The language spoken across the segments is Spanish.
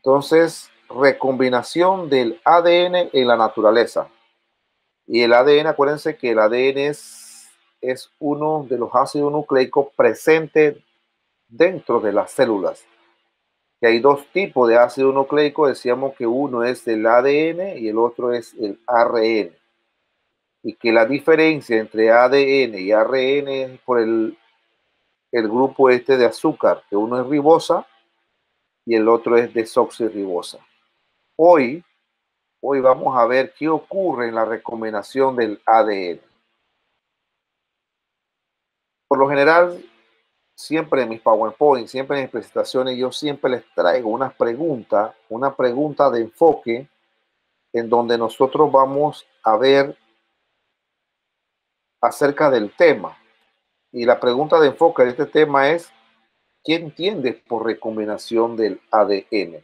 Entonces, recombinación del ADN en la naturaleza. Y el ADN, acuérdense que el ADN es uno de los ácidos nucleicos presentes dentro de las células. Que hay dos tipos de ácido nucleico, decíamos que uno es el ADN y el otro es el ARN. Y que la diferencia entre ADN y ARN es por el grupo este de azúcar, que uno es ribosa y el otro es desoxirribosa. Hoy vamos a ver qué ocurre en la recombinación del ADN. Por lo general, siempre en mis PowerPoint, siempre en mis presentaciones, yo siempre les traigo una pregunta de enfoque en donde nosotros vamos a ver acerca del tema. Y la pregunta de enfoque de este tema es, ¿qué entiendes por recombinación del ADN?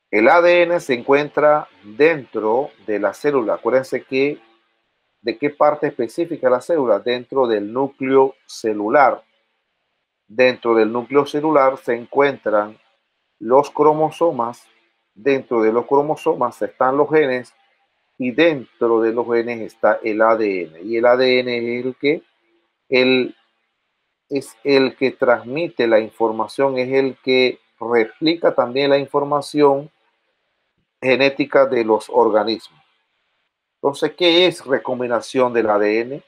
El ADN se encuentra dentro de la célula. Acuérdense que ¿de qué parte específica de la célula? Dentro del núcleo celular. Dentro del núcleo celular se encuentran los cromosomas. Dentro de los cromosomas están los genes y dentro de los genes está el ADN. Y el ADN es el que transmite la información, es el que replica también la información genética de los organismos. Entonces, ¿qué es recombinación del ADN?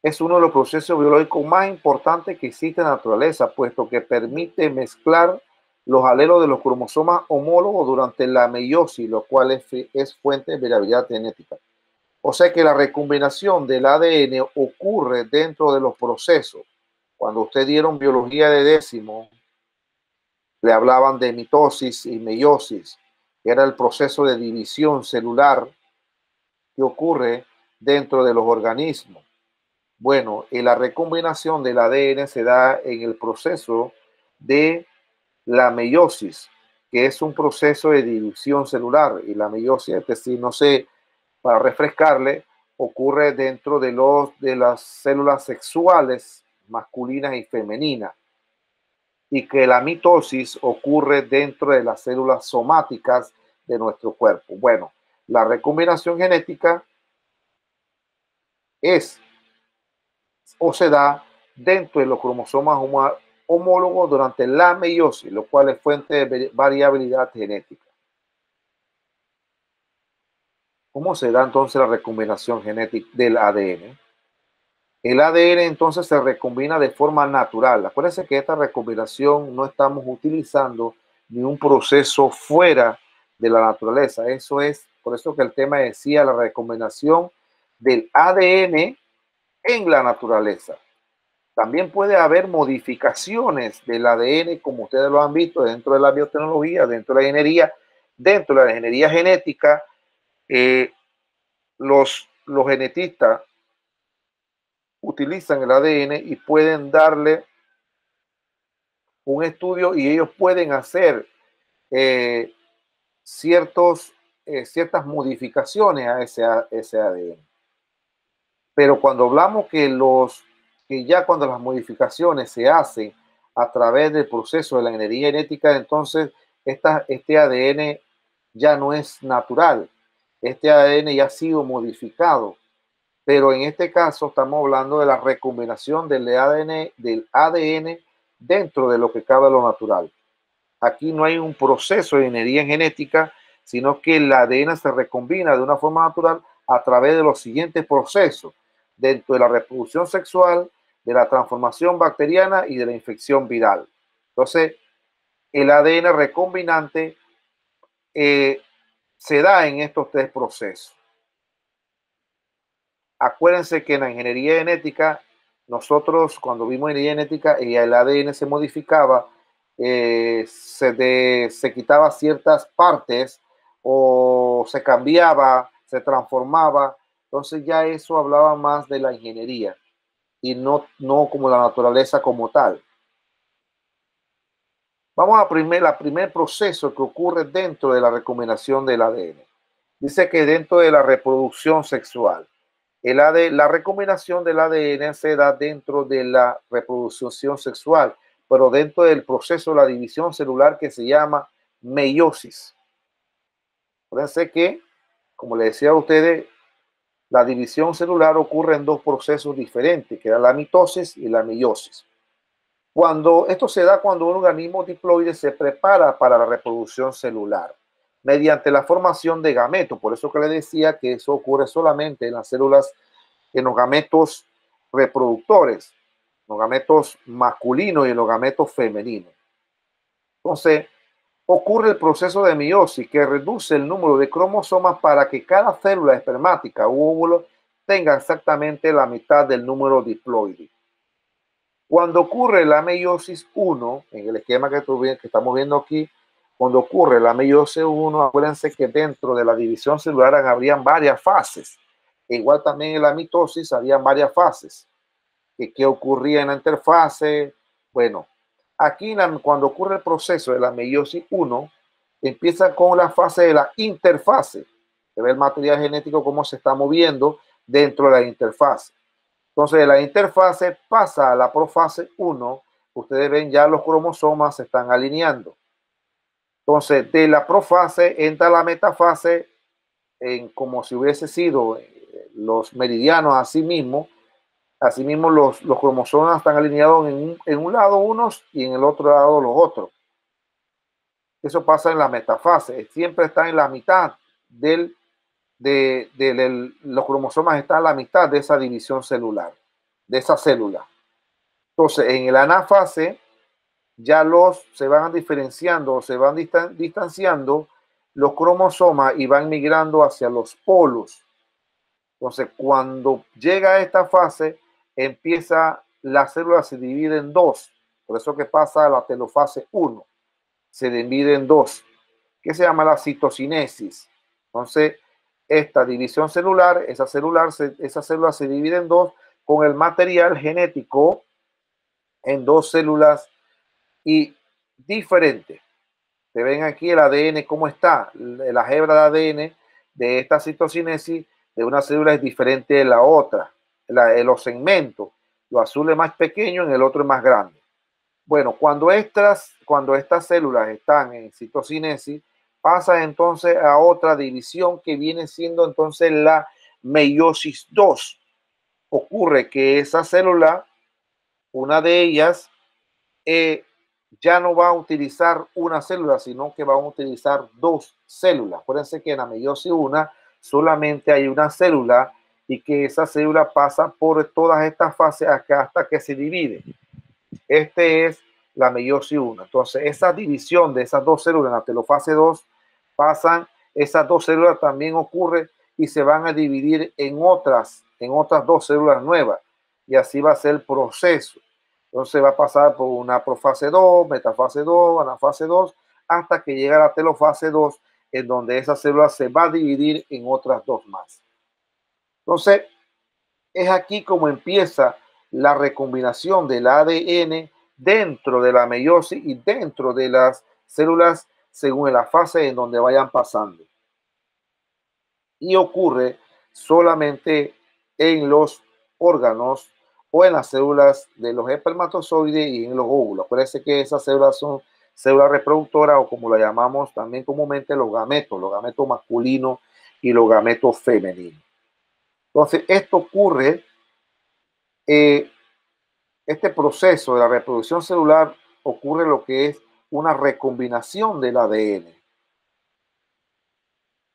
Es uno de los procesos biológicos más importantes que existe en la naturaleza, puesto que permite mezclar los alelos de los cromosomas homólogos durante la meiosis, lo cual es fuente de variabilidad genética. O sea que la recombinación del ADN ocurre dentro de los procesos. Cuando ustedes dieron biología de décimo, le hablaban de mitosis y meiosis, que era el proceso de división celular que ocurre dentro de los organismos. Bueno, la recombinación del ADN se da en el proceso de la meiosis, que es un proceso de división celular. Y la meiosis, es decir, no sé, para refrescarle, ocurre dentro de las células sexuales masculinas y femeninas. Y que la mitosis ocurre dentro de las células somáticas de nuestro cuerpo. Bueno, la recombinación genética es o se da dentro de los cromosomas homólogos durante la meiosis, lo cual es fuente de variabilidad genética. ¿Cómo se da entonces la recombinación genética del ADN? El ADN entonces se recombina de forma natural. Acuérdense que esta recombinación no estamos utilizando ni un proceso fuera de la naturaleza. Eso es, por eso que el tema decía la recombinación del ADN en la naturaleza. También puede haber modificaciones del ADN, como ustedes lo han visto, dentro de la biotecnología, dentro de la ingeniería, dentro de la ingeniería genética. Los genetistas utilizan el ADN y pueden darle un estudio y ellos pueden hacer ciertas modificaciones a ese ADN. Pero cuando hablamos que ya cuando las modificaciones se hacen a través del proceso de la ingeniería genética, entonces este ADN ya no es natural. Este ADN ya ha sido modificado. Pero en este caso estamos hablando de la recombinación del ADN dentro de lo que cabe lo natural. Aquí no hay un proceso de ingeniería genética, sino que el ADN se recombina de una forma natural a través de los siguientes procesos, dentro de la reproducción sexual, de la transformación bacteriana y de la infección viral. Entonces, el ADN recombinante se da en estos tres procesos. Acuérdense que en la ingeniería genética, nosotros cuando vimos ingeniería genética y el ADN se modificaba, se quitaba ciertas partes o se cambiaba, se transformaba. Entonces ya eso hablaba más de la ingeniería y no como la naturaleza como tal. Vamos a primer proceso que ocurre dentro de la recombinación del ADN. Dice que dentro de la reproducción sexual. La recombinación del ADN se da dentro de la reproducción sexual, pero dentro del proceso de la división celular que se llama meiosis. Acuérdense que, como les decía a ustedes, la división celular ocurre en dos procesos diferentes, que es la mitosis y la meiosis. Esto se da cuando un organismo diploide se prepara para la reproducción celular mediante la formación de gametos. Por eso que le decía que eso ocurre solamente en las células, en los gametos reproductores, los gametos masculinos y los gametos femeninos. Entonces, ocurre el proceso de meiosis que reduce el número de cromosomas para que cada célula espermática u óvulo tenga exactamente la mitad del número diploide. Cuando ocurre la meiosis 1, en el esquema que estamos viendo aquí, cuando ocurre la meiosis 1, acuérdense que dentro de la división celular habrían varias fases. Igual también en la mitosis habían varias fases. ¿Qué ocurría en la interfase? Bueno, aquí cuando ocurre el proceso de la meiosis 1, empieza con la fase de la interfase. Se ve el material genético cómo se está moviendo dentro de la interfase. Entonces, de la interfase pasa a la profase 1. Ustedes ven ya los cromosomas se están alineando. Entonces, de la profase entra la metafase como si hubiese sido los meridianos así mismo. Asimismo, los cromosomas están alineados en un lado unos y en el otro lado los otros. Eso pasa en la metafase. Siempre está en la mitad los cromosomas están en la mitad de esa división celular, de esa célula. Entonces, en la anafase ya se van diferenciando, se van distanciando los cromosomas y van migrando hacia los polos. Entonces, cuando llega a esta fase, la célula se divide en dos. Por eso que pasa a la telofase 1. Se divide en dos, que se llama la citocinesis. Entonces, esta división celular, esa célula se divide en dos con el material genético en dos células y diferentes. Se ven aquí el ADN cómo está, la hebra de ADN de esta citocinesis de una célula es diferente de la otra, los segmentos, lo azul es más pequeño, en el otro es más grande. Bueno, cuando estas células están en citocinesis, pasa entonces a otra división que viene siendo entonces la meiosis 2. Ocurre que esa célula, una de ellas, ya no va a utilizar una célula, sino que va a utilizar dos células. Acuérdense que en la meiosis 1 solamente hay una célula y que esa célula pasa por todas estas fases hasta que se divide. Este es la meiosis 1. Entonces, esa división de esas dos células en la telofase 2 esas dos células también ocurre y se van a dividir en otras dos células nuevas. Y así va a ser el proceso. Entonces va a pasar por una profase 2, metafase 2, anafase 2, hasta que llega a la telofase 2, en donde esa célula se va a dividir en otras dos más. Entonces, es aquí como empieza la recombinación del ADN dentro de la meiosis y dentro de las células según la fase en donde vayan pasando. Y ocurre solamente en los órganos o en las células de los espermatozoides y en los óvulos. Parece que esas células son células reproductoras o como la llamamos también comúnmente los gametos masculinos y los gametos femeninos. Entonces, esto ocurre, este proceso de la reproducción celular ocurre lo que es una recombinación del ADN.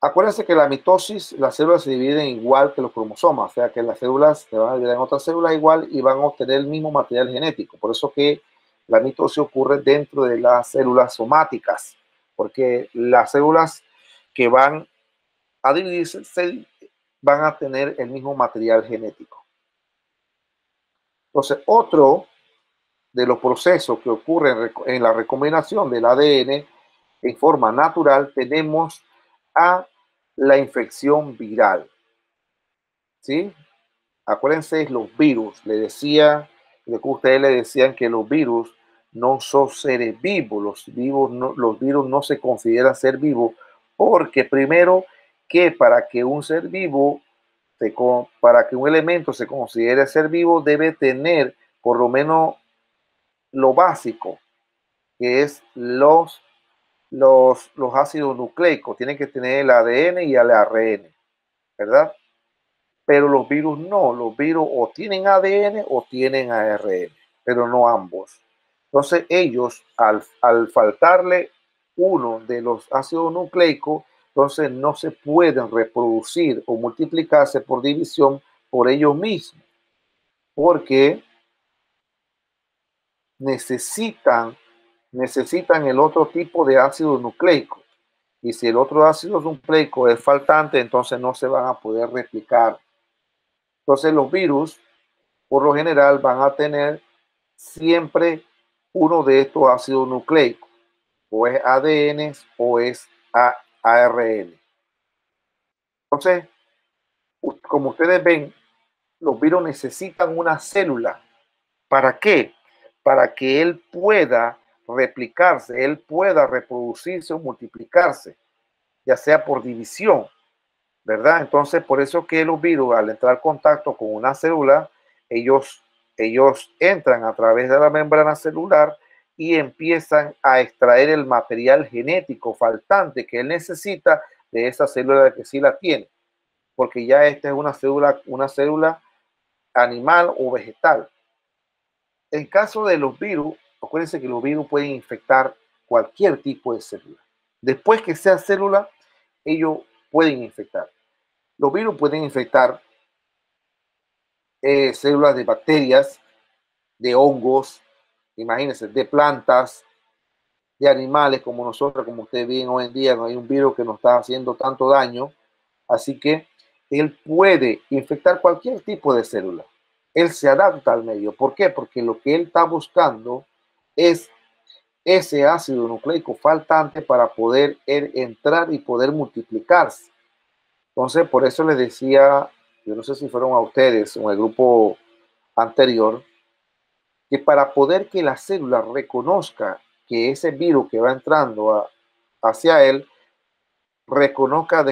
Acuérdense que la mitosis, las células se dividen igual que los cromosomas, o sea que las células se van a dividir en otras células igual y van a obtener el mismo material genético. Por eso que la mitosis ocurre dentro de las células somáticas, porque las células que van a dividirse van a tener el mismo material genético. Entonces, otro de los procesos que ocurren en la recombinación del ADN en forma natural, tenemos a la infección viral. ¿Sí? Acuérdense, los virus, ustedes le decían que los virus no son seres vivos, los virus no se consideran ser vivos, porque primero que para que un ser vivo, para que un elemento se considere ser vivo, debe tener por lo menos lo básico, que es los ácidos nucleicos. Tienen que tener el ADN y el ARN, ¿verdad? Pero los virus no, los virus o tienen ADN o tienen ARN, pero no ambos. Entonces ellos, al faltarle uno de los ácidos nucleicos, entonces no se pueden reproducir o multiplicarse por división por ellos mismos, porque necesitan, necesitan el otro tipo de ácido nucleico. Y si el otro ácido nucleico es faltante, entonces no se van a poder replicar. Entonces los virus, por lo general, van a tener siempre uno de estos ácidos nucleicos, o es ADN o es ARN. Entonces, como ustedes ven, los virus necesitan una célula. ¿Para qué? Para que él pueda replicarse, él pueda reproducirse o multiplicarse, ya sea por división, ¿verdad? Entonces, por eso que los virus, al entrar en contacto con una célula, ellos entran a través de la membrana celular y empiezan a extraer el material genético faltante que él necesita de esa célula que sí la tiene, porque ya esta es una célula animal o vegetal. En caso de los virus, acuérdense que los virus pueden infectar cualquier tipo de célula. Después que sea célula, ellos pueden infectar. Los virus pueden infectar células de bacterias, de hongos, imagínense, de plantas, de animales como nosotros, como ustedes ven hoy en día, no hay un virus que nos está haciendo tanto daño. Así que él puede infectar cualquier tipo de célula. Él se adapta al medio. ¿Por qué? Porque lo que él está buscando es ese ácido nucleico faltante para poder entrar y poder multiplicarse. Entonces, por eso les decía, yo no sé si fueron a ustedes o el grupo anterior, que para poder que la célula reconozca que ese virus que va entrando hacia él, reconozca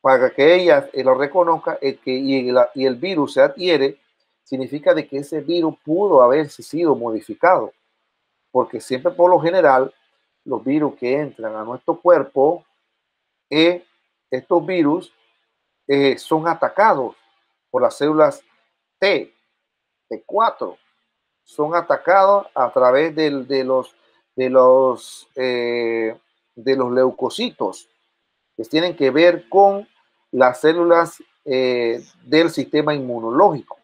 para que ella lo reconozca y el virus se adhiere, significa de que ese virus pudo haberse sido modificado, porque siempre por lo general los virus que entran a nuestro cuerpo, estos virus son atacados por las células T, T4, son atacados a través de los, eh, de los leucocitos, que tienen que ver con las células del sistema inmunológico.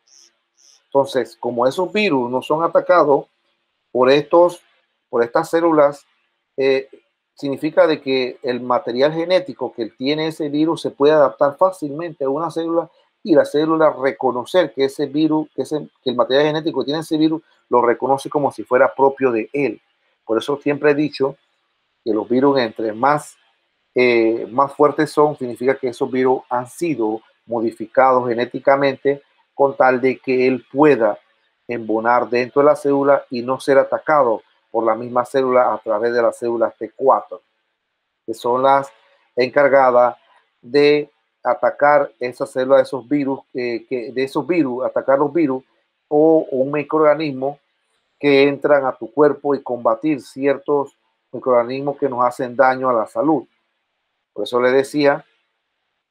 Entonces, como esos virus no son atacados por estas células, eh, significa de que el material genético que tiene ese virus se puede adaptar fácilmente a una célula y la célula reconocer que ese virus, que el material genético que tiene ese virus, lo reconoce como si fuera propio de él. Por eso siempre he dicho que los virus entre más fuertes son, significa que esos virus han sido modificados genéticamente con tal de que él pueda embonar dentro de la célula y no ser atacado por la misma célula a través de las células T4, que son las encargadas de atacar esas células, esos virus, de esos virus, atacar los virus o un microorganismo que entran a tu cuerpo y combatir ciertos microorganismos que nos hacen daño a la salud. Por eso le decía,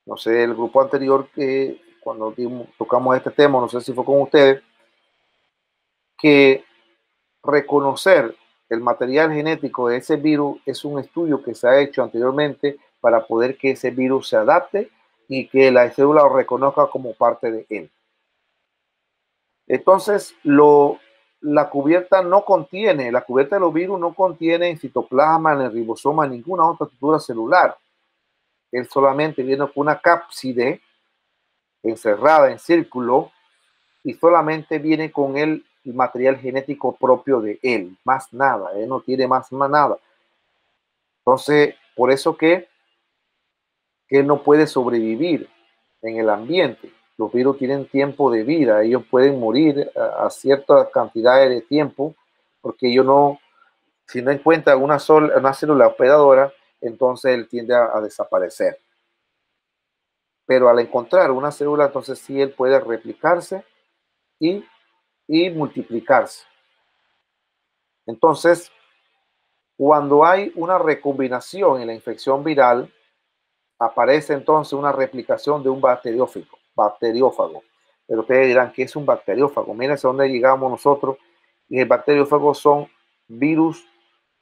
no sé, el grupo anterior que cuando tocamos este tema, no sé si fue con ustedes, que reconocer el material genético de ese virus es un estudio que se ha hecho anteriormente para poder que ese virus se adapte y que la célula lo reconozca como parte de él. Entonces, la cubierta de los virus no contiene citoplasma, ni ribosoma, ninguna otra estructura celular. Él solamente viene con una cápside encerrada en círculo y solamente viene con el material genético propio de él, más nada, él no tiene más nada. Entonces, por eso que él no puede sobrevivir en el ambiente. Los virus tienen tiempo de vida, ellos pueden morir a ciertas cantidades de tiempo, porque ellos no, si no encuentran una célula hospedadora, entonces él tiende a desaparecer. Pero al encontrar una célula, entonces sí él puede replicarse y multiplicarse. Entonces, cuando hay una recombinación en la infección viral, aparece entonces una replicación de un bacteriófago. Pero ustedes dirán, ¿qué es un bacteriófago? Miren a dónde llegamos nosotros. Y el bacteriófago son virus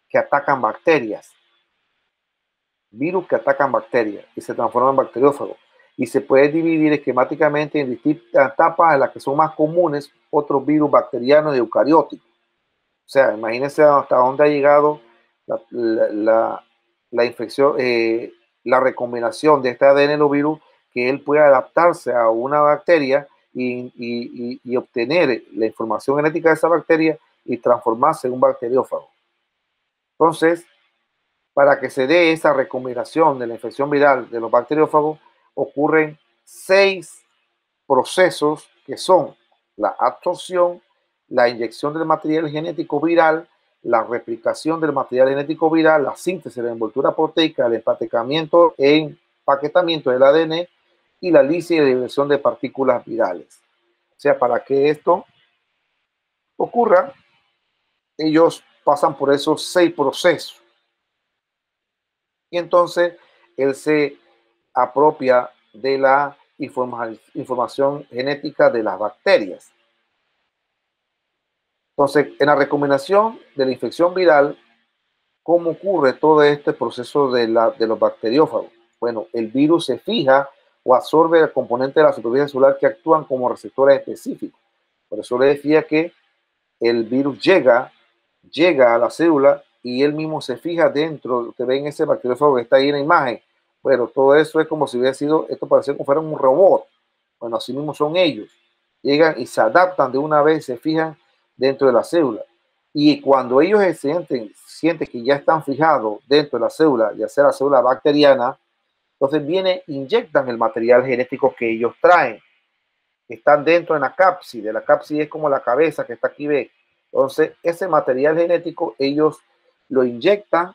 que atacan bacterias. Virus que atacan bacterias y se transforman en bacteriófagos. Y se puede dividir esquemáticamente en distintas etapas en las que son más comunes otros virus bacterianos y eucarióticos. O sea, imagínense hasta dónde ha llegado la infección, la recombinación de este adenovirus, que él puede adaptarse a una bacteria y obtener la información genética de esa bacteria y transformarse en un bacteriófago. Entonces, para que se dé esa recombinación de la infección viral de los bacteriófagos, ocurren 6 procesos que son la absorción, la inyección del material genético viral, la replicación del material genético viral, la síntesis de la envoltura proteica, el empaquetamiento e empaquetamiento del ADN y la lisis y diversión de partículas virales. O sea, para que esto ocurra, ellos pasan por esos 6 procesos. Y entonces él se apropia de la información genética de las bacterias. Entonces, en la recombinación de la infección viral, ¿cómo ocurre todo este proceso de los bacteriófagos? Bueno, el virus se fija o absorbe el componente de la superficie celular que actúan como receptores específicos. Por eso le decía que el virus llega a la célula y él mismo se fija dentro. Ustedes ven ese bacteriófago que está ahí en la imagen. Bueno, todo eso es como si hubiera sido, esto parece como fuera un robot. Bueno, así mismo son ellos. Llegan y se adaptan de una vez, se fijan dentro de la célula. Y cuando ellos sienten que ya están fijados dentro de la célula, ya sea la célula bacteriana, entonces inyectan el material genético que ellos traen. Están dentro de la cápside. La cápside es como la cabeza que está aquí, ve. Entonces, ese material genético ellos lo inyectan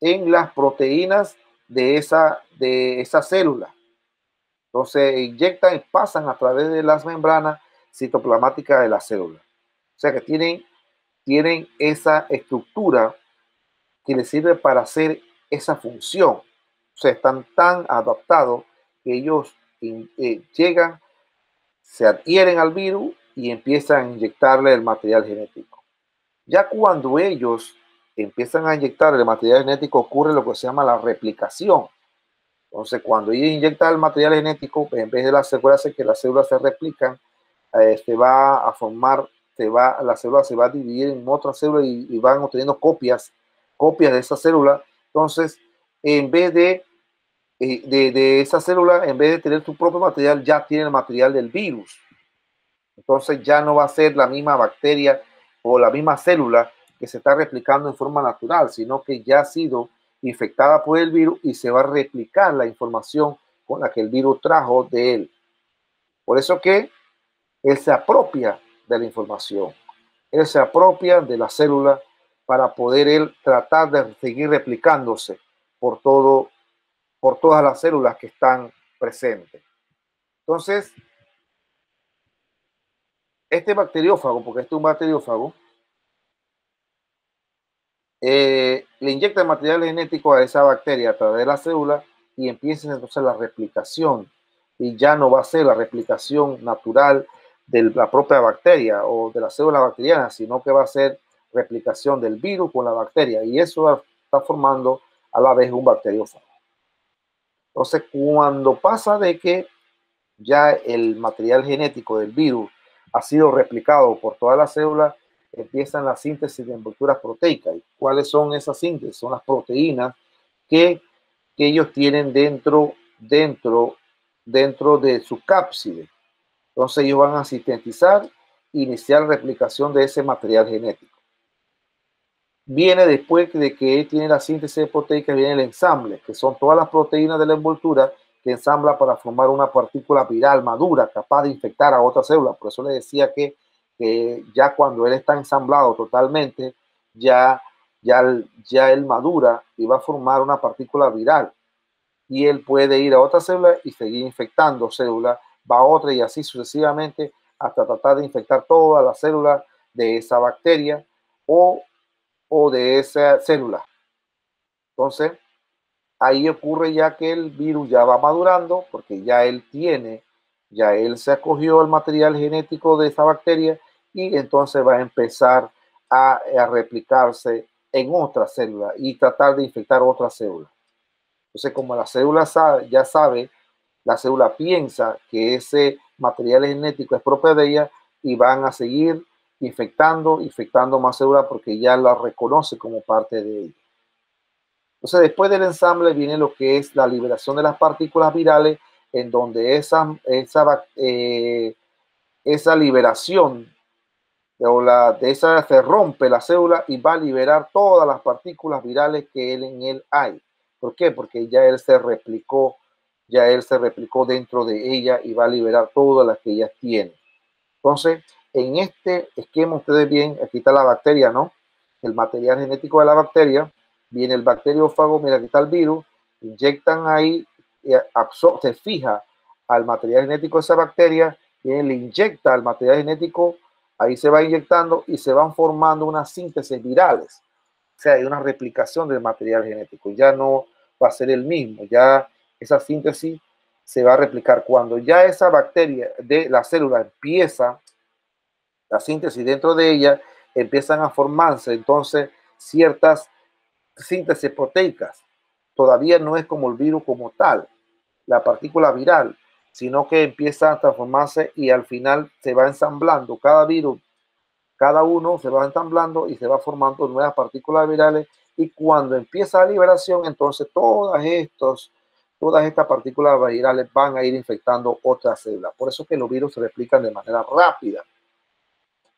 en las proteínas de esa célula. Entonces, inyectan y pasan a través de las membranas citoplasmáticas de la célula. O sea que tienen esa estructura que les sirve para hacer esa función. O sea, están tan adaptados que ellos llegan, se adhieren al virus y empiezan a inyectarle el material genético. Ya cuando ellos empiezan a inyectar el material genético, ocurre lo que se llama la replicación. Entonces, cuando ellos inyectan el material genético, en vez de asegurarse que las células se replican, se va a formar, la célula se va a dividir en otras células y van obteniendo copias de esa célula. Entonces, en vez de esa célula, en vez de tener su propio material, ya tiene el material del virus. Entonces ya no va a ser la misma bacteria o la misma célula que se está replicando en forma natural, sino que ya ha sido infectada por el virus y se va a replicar la información con la que el virus trajo de él. Por eso que él se apropia de la información, él se apropia de la célula para poder él tratar de seguir replicándose por todas las células que están presentes. Entonces, este bacteriófago, porque este es un bacteriófago, le inyecta el material genético a esa bacteria a través de la célula y empieza entonces la replicación. Y ya no va a ser la replicación natural de la propia bacteria o de la célula bacteriana, sino que va a ser replicación del virus con la bacteria. Y eso está formando a la vez un bacteriófago. Entonces, cuando pasa de que ya el material genético del virus ha sido replicado por todas las células, empiezan la síntesis de envolturas proteicas. ¿Y cuáles son esas síntesis? Son las proteínas que ellos tienen dentro de su cápside. Entonces ellos van a sintetizar e iniciar la replicación de ese material genético. Viene después de que tiene la síntesis proteica, viene el ensamble, que son todas las proteínas de la envoltura que ensambla para formar una partícula viral madura capaz de infectar a otras células. Por eso le decía que ya cuando él está ensamblado totalmente, ya él madura y va a formar una partícula viral. Y él puede ir a otra célula y seguir infectando células, va a otra y así sucesivamente hasta tratar de infectar todas las células de esa bacteria o o de esa célula. Entonces, ahí ocurre ya que el virus ya va madurando porque ya él se acogió al material genético de esa bacteria y entonces va a empezar a replicarse en otra célula y tratar de infectar otra célula. Entonces, como la célula ya sabe, la célula piensa que ese material genético es propio de ella y van a seguir infectando más células porque ya la reconoce como parte de ella. Entonces, después del ensamble viene lo que es la liberación de las partículas virales, en donde esa liberación de esa se rompe la célula y va a liberar todas las partículas virales que en él hay. ¿Por qué? Porque ya él se replicó dentro de ella y va a liberar todas las que ella tiene. Entonces, en este esquema, ustedes ven, aquí está la bacteria, ¿no? El material genético de la bacteria, viene el bacteriófago, mira, aquí está el virus, inyectan ahí, se fija al material genético de esa bacteria, viene, le inyecta al material genético, ahí se va inyectando y se van formando unas síntesis virales. O sea, hay una replicación del material genético, ya no va a ser el mismo, ya esa síntesis se va a replicar. Cuando ya esa bacteria de la célula empieza la síntesis dentro de ella, empiezan a formarse entonces ciertas síntesis proteicas. Todavía no es como el virus como tal, la partícula viral, sino que empieza a transformarse y al final se va ensamblando cada virus, cada uno se va ensamblando y se va formando nuevas partículas virales, y cuando empieza la liberación, entonces todas estas partículas virales van a ir infectando otras células. Por eso es que los virus se replican de manera rápida,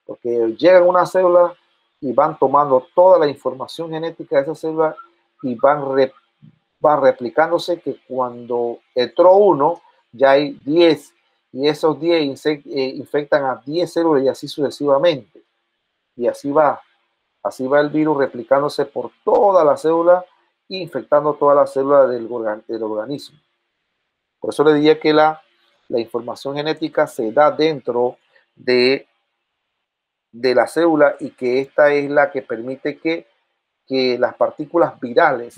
porque llegan a una célula y van tomando toda la información genética de esa célula y van replicándose, que cuando entró uno, ya hay 10 y esos 10 infectan a 10 células y así sucesivamente. Y así va el virus replicándose por toda la célula e infectando todas las células del organismo. Por eso le diría que la información genética se da dentro de la célula y que esta es la que permite que las partículas virales,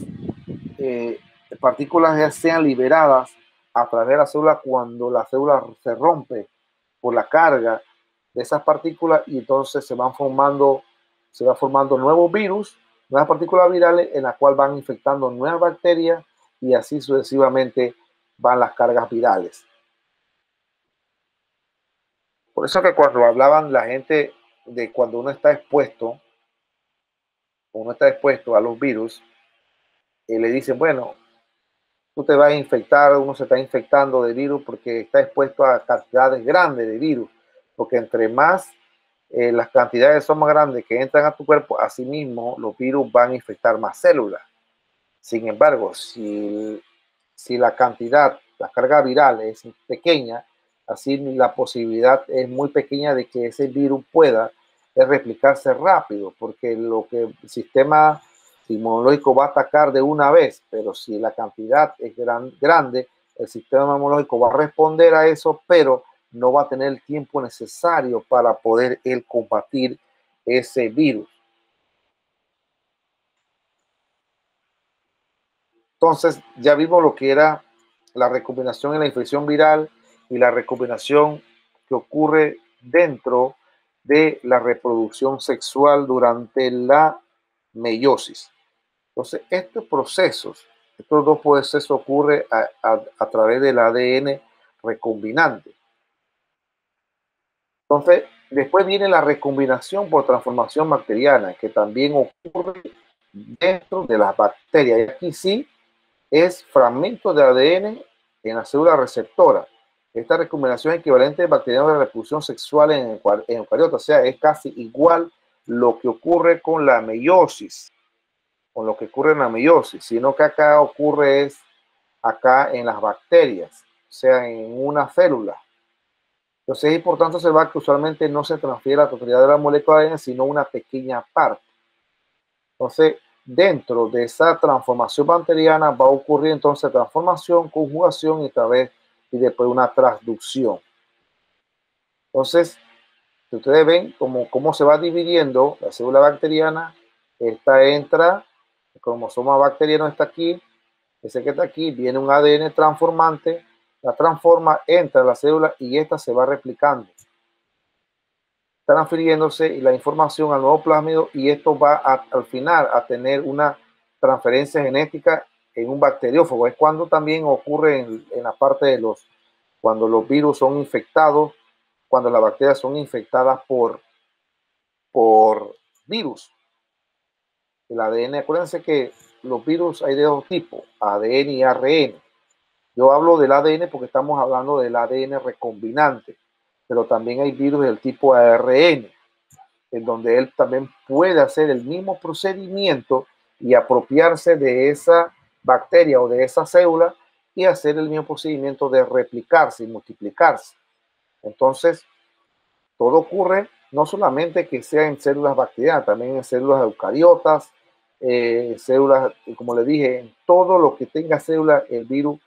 partículas sean liberadas a través de la célula cuando la célula se rompe por la carga de esas partículas, y entonces se va formando nuevos virus, nuevas partículas virales en las cuales van infectando nuevas bacterias y así sucesivamente van las cargas virales. Por eso que cuando hablaban la gente de cuando uno está expuesto a los virus, le dicen, bueno, tú te vas a infectar, uno se está infectando de virus porque está expuesto a cantidades grandes de virus, porque entre más las cantidades son más grandes que entran a tu cuerpo, asimismo los virus van a infectar más células. Sin embargo, si la carga viral es pequeña, así la posibilidad es muy pequeña de que ese virus pueda replicarse rápido, porque lo que el sistema inmunológico va a atacar de una vez, pero si la cantidad es grande, el sistema inmunológico va a responder a eso, pero no va a tener el tiempo necesario para poder él combatir ese virus. Entonces, ya vimos lo que era la recombinación en la infección viral y la recombinación que ocurre dentro de la reproducción sexual durante la meiosis. Entonces, estos dos procesos ocurren a través del ADN recombinante. Entonces, después viene la recombinación por transformación bacteriana, que también ocurre dentro de las bacterias. Y aquí sí es fragmento de ADN en la célula receptora. Esta recombinación equivalente bacteriana de reproducción sexual en eucariotas, o sea, es casi igual lo que ocurre con la meiosis, sino que acá ocurre acá en las bacterias, o sea, en una célula. Entonces es importante observar que usualmente no se transfiere la totalidad de la molécula de ADN, sino una pequeña parte. Entonces, dentro de esa transformación bacteriana va a ocurrir entonces transformación, conjugación y después una transducción. Entonces, ustedes ven cómo se va dividiendo la célula bacteriana esta entra, el cromosoma bacteriano está aquí, ese que está aquí, viene un ADN transformante, la transforma, entra a la célula y esta se va replicando, transfiriéndose la información al nuevo plásmido y esto va al final a tener una transferencia genética en un bacteriófago. Es cuando también ocurre en la parte de cuando los virus son infectados, cuando las bacterias son infectadas por virus. El ADN, acuérdense que los virus hay de dos tipos, ADN y ARN. Yo hablo del ADN porque estamos hablando del ADN recombinante, pero también hay virus del tipo ARN, en donde él también puede hacer el mismo procedimiento y apropiarse de esa bacteria o de esa célula y hacer el mismo procedimiento de replicarse y multiplicarse. Entonces, todo ocurre no solamente que sea en células bacterianas, también en células eucariotas, células, como le dije, en todo lo que tenga célula, el virus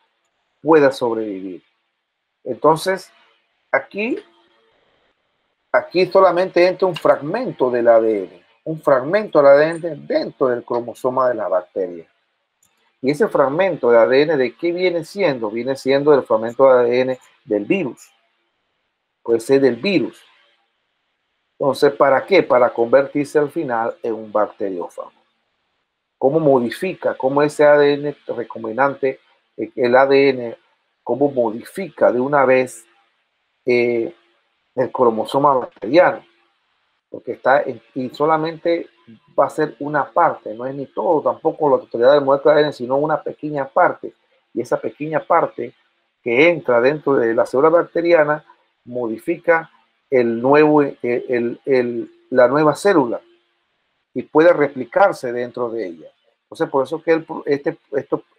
pueda sobrevivir. Entonces, aquí solamente entra un fragmento del ADN, un fragmento del ADN dentro del cromosoma de la bacteria. Y ese fragmento de ADN, ¿de qué viene siendo? Viene siendo el fragmento de ADN del virus. Puede ser del virus. Entonces, ¿para qué? Para convertirse al final en un bacteriófago. ¿Cómo modifica? ¿Cómo ese ADN recombinante, el ADN, cómo modifica de una vez el cromosoma bacteriano? Porque está y solamente va a ser una parte, no es ni todo tampoco la totalidad del molécula de ADN, sino una pequeña parte. Y esa pequeña parte que entra dentro de la célula bacteriana modifica la nueva célula y puede replicarse dentro de ella. Entonces, por eso que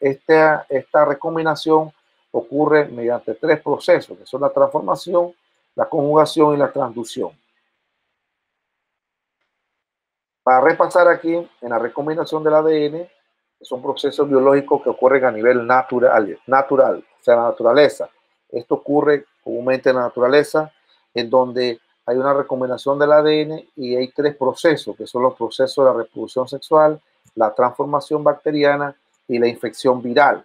esta recombinación ocurre mediante tres procesos, que son la transformación, la conjugación y la transducción. Para repasar aquí, en la recombinación del ADN, son procesos biológicos que ocurren a nivel natural, o sea, la naturaleza. Esto ocurre comúnmente en la naturaleza, en donde hay una recombinación del ADN y hay tres procesos, que son los procesos de la reproducción sexual, la transformación bacteriana y la infección viral.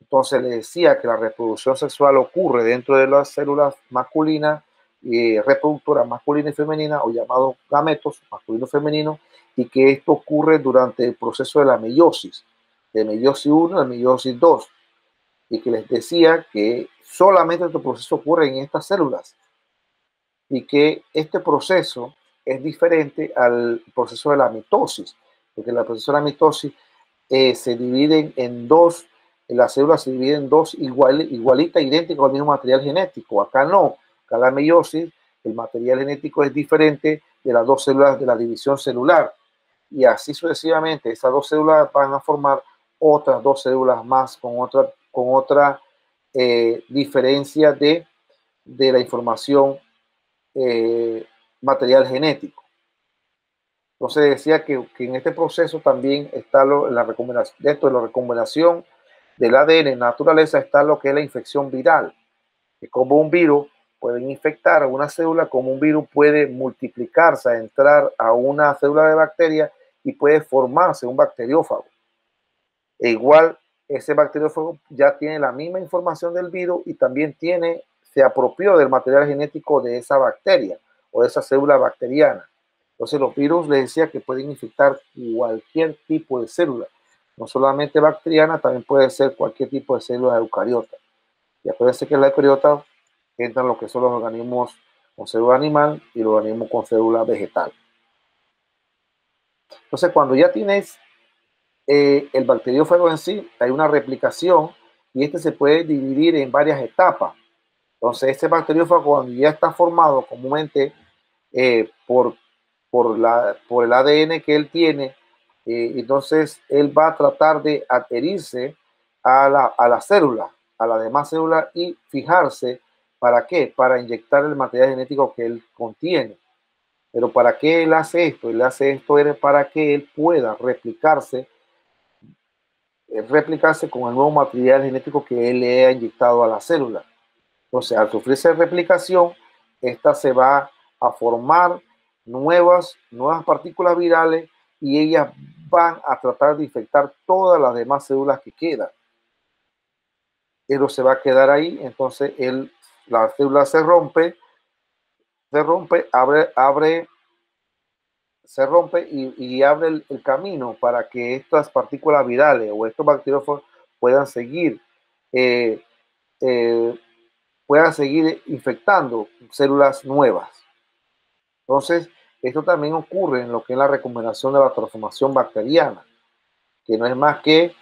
Entonces, les decía que la reproducción sexual ocurre dentro de las células masculinas y reproductoras masculina y femenina, o llamados gametos, masculino y femenino, y que esto ocurre durante el proceso de la meiosis, de meiosis 1 a meiosis 2, y que les decía que solamente este proceso ocurre en estas células, y que este proceso es diferente al proceso de la mitosis, porque el proceso de la mitosis se divide en dos, las células se dividen en dos igualitas, idénticas al mismo material genético. Acá no, acá la meiosis, el material genético es diferente de las dos células de la división celular. Y así sucesivamente, esas dos células van a formar otras dos células más con otra diferencia de la información material genético. Entonces decía que en este proceso también está la recombinación, dentro de la recombinación del ADN en naturaleza está lo que es la infección viral, que como un virus puede infectar a una célula, como un virus puede multiplicarse, entrar a una célula de bacteria y puede formarse un bacteriófago. E igual ese bacteriófago ya tiene la misma información del virus y también se apropió del material genético de esa bacteria o de esa célula bacteriana. Entonces los virus les decía que pueden infectar cualquier tipo de célula, no solamente bacteriana, también puede ser cualquier tipo de célula eucariota. Y acuérdense que en la eucariota entran lo que son los organismos con célula animal y los organismos con célula vegetal. Entonces cuando ya tienes el bacteriófago en sí, hay una replicación y este se puede dividir en varias etapas. Entonces este bacteriófago cuando ya está formado comúnmente por el ADN que él tiene, entonces él va a tratar de adherirse a la célula, a la demás célula y fijarse. ¿Para qué? Para inyectar el material genético que él contiene. Pero ¿para qué él hace esto? Él hace esto para que él pueda replicarse con el nuevo material genético que él le ha inyectado a la célula. Entonces, al sufrirse replicación, esta se va a formar nuevas partículas virales y ellas van a tratar de infectar todas las demás células que quedan. Eso se va a quedar ahí, entonces la célula se rompe, se rompe y abre el camino para que estas partículas virales o estos bacteriófagos puedan seguir, eh, eh, puedan seguir infectando células nuevas. Entonces, esto también ocurre en lo que es la recombinación de la transformación bacteriana, que no es más que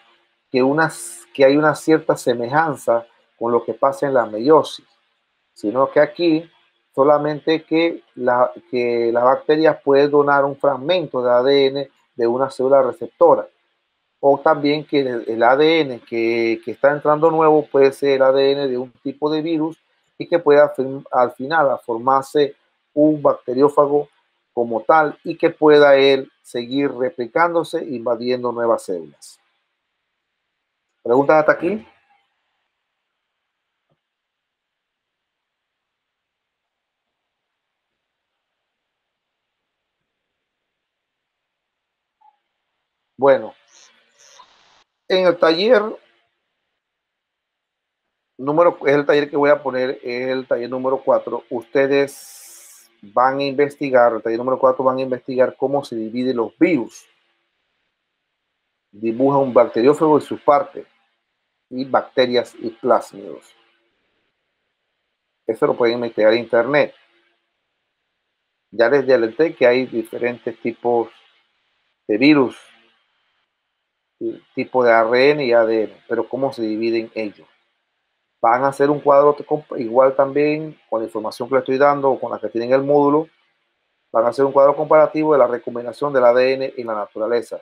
hay una cierta semejanza con lo que pasa en la meiosis, sino que aquí solamente que las bacterias pueden donar un fragmento de ADN de una célula receptora, o también que el ADN que está entrando nuevo puede ser el ADN de un tipo de virus y que pueda al final formarse un bacteriófago como tal y que pueda él seguir replicándose, invadiendo nuevas células. ¿Preguntas hasta aquí? Bueno, en el taller es el taller que voy a poner, es el taller número 4. Ustedes van a investigar, el taller número 4 van a investigar cómo se dividen los virus. Dibuja un bacteriófago y sus partes, y bacterias y plásmidos. Eso lo pueden investigar en internet. Ya les adelanté que hay diferentes tipos de virus, tipo de ARN y ADN, pero cómo se dividen ellos. Van a hacer un cuadro igual también con la información que les estoy dando o con la que tienen el módulo. Van a hacer un cuadro comparativo de la recombinación del ADN en la naturaleza.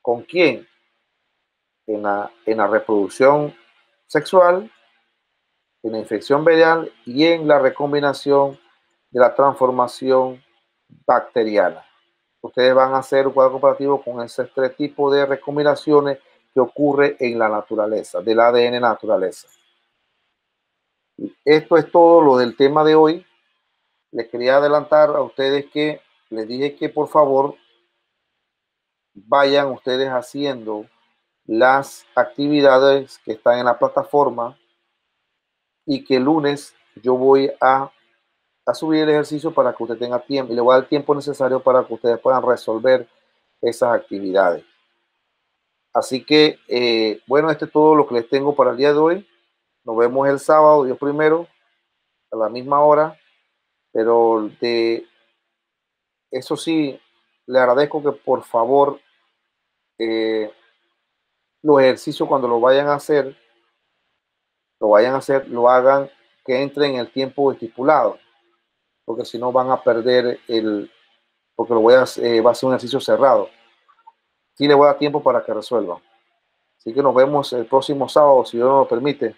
¿Con quién? En la reproducción sexual, en la infección viral y en la recombinación de la transformación bacteriana. Ustedes van a hacer un cuadro comparativo con esos tres tipos de recombinaciones que ocurre en la naturaleza, del ADN en la naturaleza. Esto es todo lo del tema de hoy. Les quería adelantar a ustedes que les dije que por favor vayan ustedes haciendo las actividades que están en la plataforma y que el lunes yo voy a subir el ejercicio para que usted tenga tiempo y le voy a dar el tiempo necesario para que ustedes puedan resolver esas actividades. Así que, bueno, esto es todo lo que les tengo para el día de hoy. Nos vemos el sábado, Dios primero, a la misma hora, pero eso sí, le agradezco que por favor los ejercicios cuando lo vayan a hacer, lo hagan que entre en el tiempo estipulado, porque si no van a perder porque va a ser un ejercicio cerrado. Sí le voy a dar tiempo para que resuelvan. Así que nos vemos el próximo sábado, si Dios nos lo permite.